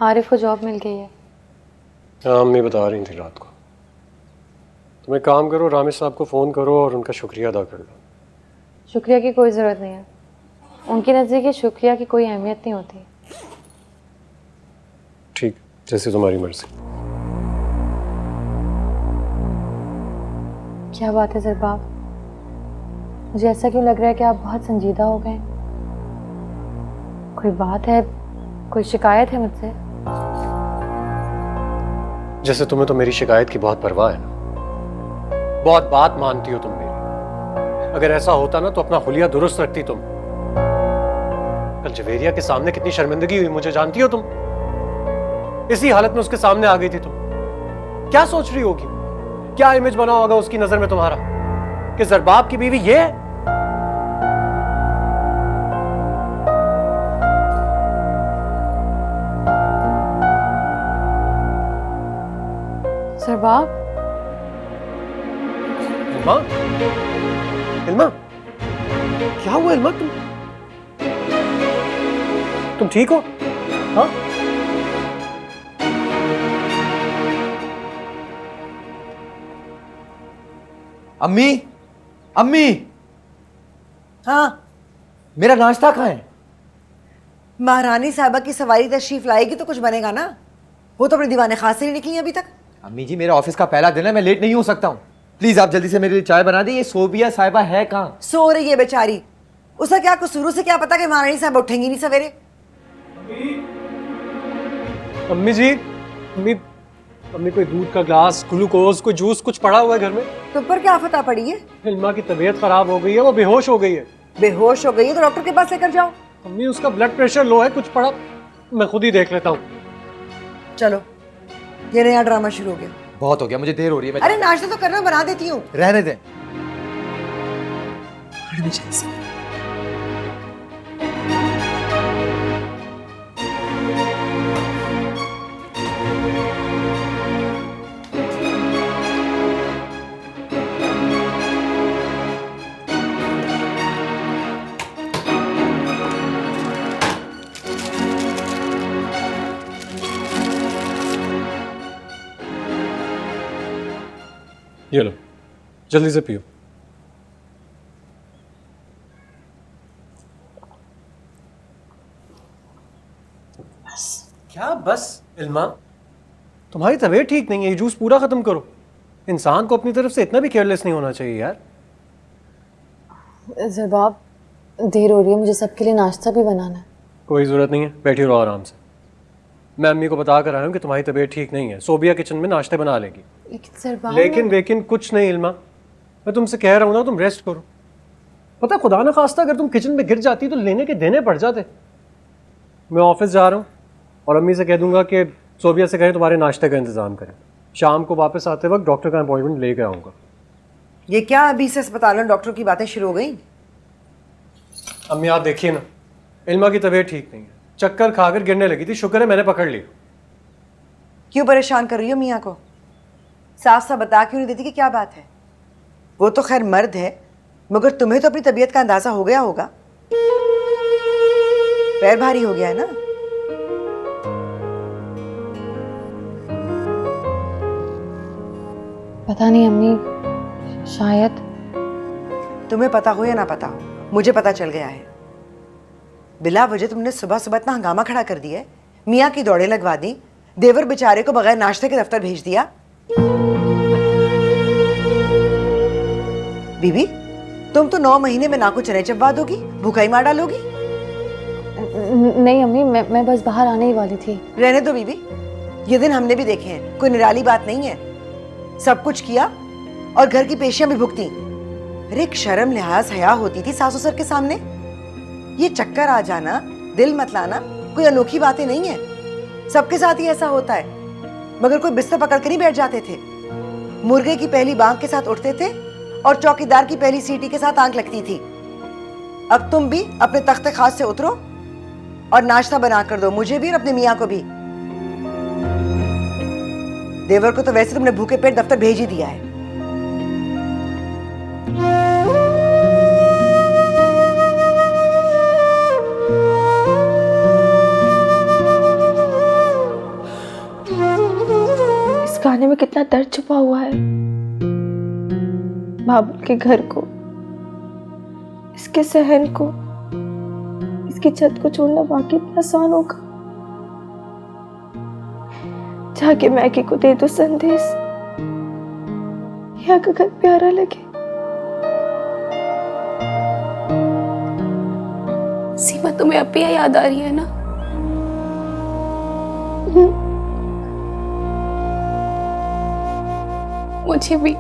आरिफ को जॉब मिल गई है। हाँ, अम्मी बता रही थी रात को। तुम एक काम करो, रामिश साहब को फ़ोन करो और उनका शुक्रिया अदा कर दो। शुक्रिया की कोई ज़रूरत नहीं है, उनके नज़दीक शुक्रिया की कोई अहमियत नहीं होती। ठीक, जैसे तुम्हारी मर्जी। क्या बात है ज़रबाब, मुझे ऐसा क्यों लग रहा है कि आप बहुत संजीदा हो गए? कोई बात है, कोई शिकायत है मुझसे? जैसे तुम्हें तो मेरी शिकायत की बहुत परवाह है ना, बहुत बात मानती हो तुम मेरी। अगर ऐसा होता ना तो अपना हुलिया दुरुस्त रखती तुम। कल जवेरिया के सामने कितनी शर्मिंदगी हुई मुझे जानती हो तुम? इसी हालत में उसके सामने आ गई थी तुम। क्या सोच रही होगी? क्या इमेज बना होगा उसकी नजर में तुम्हारा कि ज़रबाब की बीवी ये है? ज़रबाब, इल्मा, इल्मा, क्या हुआ इल्मा? तुम ठीक हो? हाँ? अम्मी, अम्मी, हाँ, मेरा नाश्ता कहाँ है? महारानी साहबा की सवारी तशरीफ लाएगी तो कुछ बनेगा ना। वो तो अपने दीवाने खास से नहीं निकली अभी तक। अम्मी जी, मेरा ऑफिस का पहला दिन है, मैं लेट नहीं हो सकता हूँ। प्लीज आप जल्दी से मेरे लिए चाय बना दी। ये सोबिया साहिबा है कहाँ? सो रही है बेचारी, उसका क्या कसूर? से क्या पता कि महारानी साहब उठेंगी नहीं सवेरे। अम्मी जी, अम्मी, अम्मी कोई दूध का ग्लास, ग्लूकोज, कोई जूस कुछ पड़ा हुआ है घर में? तुम पर क्या फता पड़ी है? इल्मा की तबीयत खराब हो गई है, वो बेहोश हो गई है। बेहोश हो गई है तो डॉक्टर के पास लेकर जाओ। अम्मी उसका ब्लड प्रेशर लो है, कुछ पड़ा, मैं खुद ही देख लेता हूँ। चलो, ये नया ड्रामा शुरू हो गया। बहुत हो गया, मुझे देर हो रही है। अरे नाश्ता तो करना, बना देती हूँ। रहने दें। ये लो, जल्दी से पियो। क्या बस? इल्मा, तुम्हारी तबीयत ठीक नहीं है, ये जूस पूरा खत्म करो। इंसान को अपनी तरफ से इतना भी केयरलेस नहीं होना चाहिए यार। ज़रबाब, देर हो रही है, मुझे सबके लिए नाश्ता भी बनाना है। कोई ज़रूरत नहीं है, बैठी रहो आराम से। मैं अम्मी को बता कर आया हूँ कि तुम्हारी तबीयत ठीक नहीं है, सोबिया किचन में नाश्ते बना लेगी। लेकिन ज़रबाब, लेकिन कुछ नहीं इल्मा, मैं तुमसे कह रहा हूँ ना, तुम रेस्ट करो। पता खुदा न खास्ता अगर तुम किचन में गिर जाती तो लेने के देने पड़ जाते। मैं ऑफिस जा रहा हूँ और अम्मी से कह दूंगा कि सोबिया से कहें तुम्हारे नाश्ते का इंतज़ाम करें। शाम को वापस आते वक्त डॉक्टर का अपॉइंटमेंट लेकर आऊँगा। ये क्या अभी से अस्पताल में डॉक्टर की बातें शुरू हो गई? अम्मी आप देखिए ना, इल्मा की तबीयत ठीक नहीं है, चक्कर खाकर गिरने लगी थी, शुक्र है मैंने पकड़ ली। क्यों परेशान कर रही हो मियाँ को? साफ साफ बता क्यों नहीं देती कि क्या बात है? वो तो खैर मर्द है, मगर तुम्हें तो अपनी तबीयत का अंदाजा हो गया होगा। पैर भारी हो गया है ना? पता नहीं अम्मी, शायद। तुम्हें पता हो या ना पता हो, मुझे पता चल गया है। बिला वजह तुमने सुबह सुबह इतना हंगामा खड़ा कर दिया है, मियाँ की दौड़े लगवा दी, देवर बेचारे को बगैर नाश्ते के दफ्तर भेज दिया। बीबी, तुम तो 9 महीने में ना को चने चबवा दोगी, भूखा ही मार डालोगी। नहीं अम्मी, मैं बस बाहर आने ही वाली थी। रहने दो बीबी, ये दिन हमने भी देखे हैं, कोई निराली बात नहीं है। सब कुछ किया और घर की पेशियां भी भुगती। अरे एक शर्म लिहाज हया होती थी सासू सर के सामने। ये चक्कर आ जाना, दिल मत लाना, कोई अनोखी बातें नहीं है, सबके साथ ही ऐसा होता है। मगर कोई बिस्तर पकड़ कर नहीं बैठ जाते थे, मुर्गे की पहली बांग के साथ उठते थे और चौकीदार की पहली सीटी के साथ आंख लगती थी। अब तुम भी अपने तख्ते खास से उतरो और नाश्ता बना कर दो, मुझे भी और अपने मियाँ को भी। देवर को तो वैसे तुमने भूखे पेट दफ्तर भेज ही दिया है। कितना दर्द छुपा हुआ है। बाबुल के घर को, इसके सहन को, इसकी छत को छोड़ना वाकई इतना आसान होगा? जाके मैगी को दे दो संदेश, यहाँ का घर प्यारा लगे। सीमा, तुम्हें अब भी याद आ रही है ना? मुझे भी।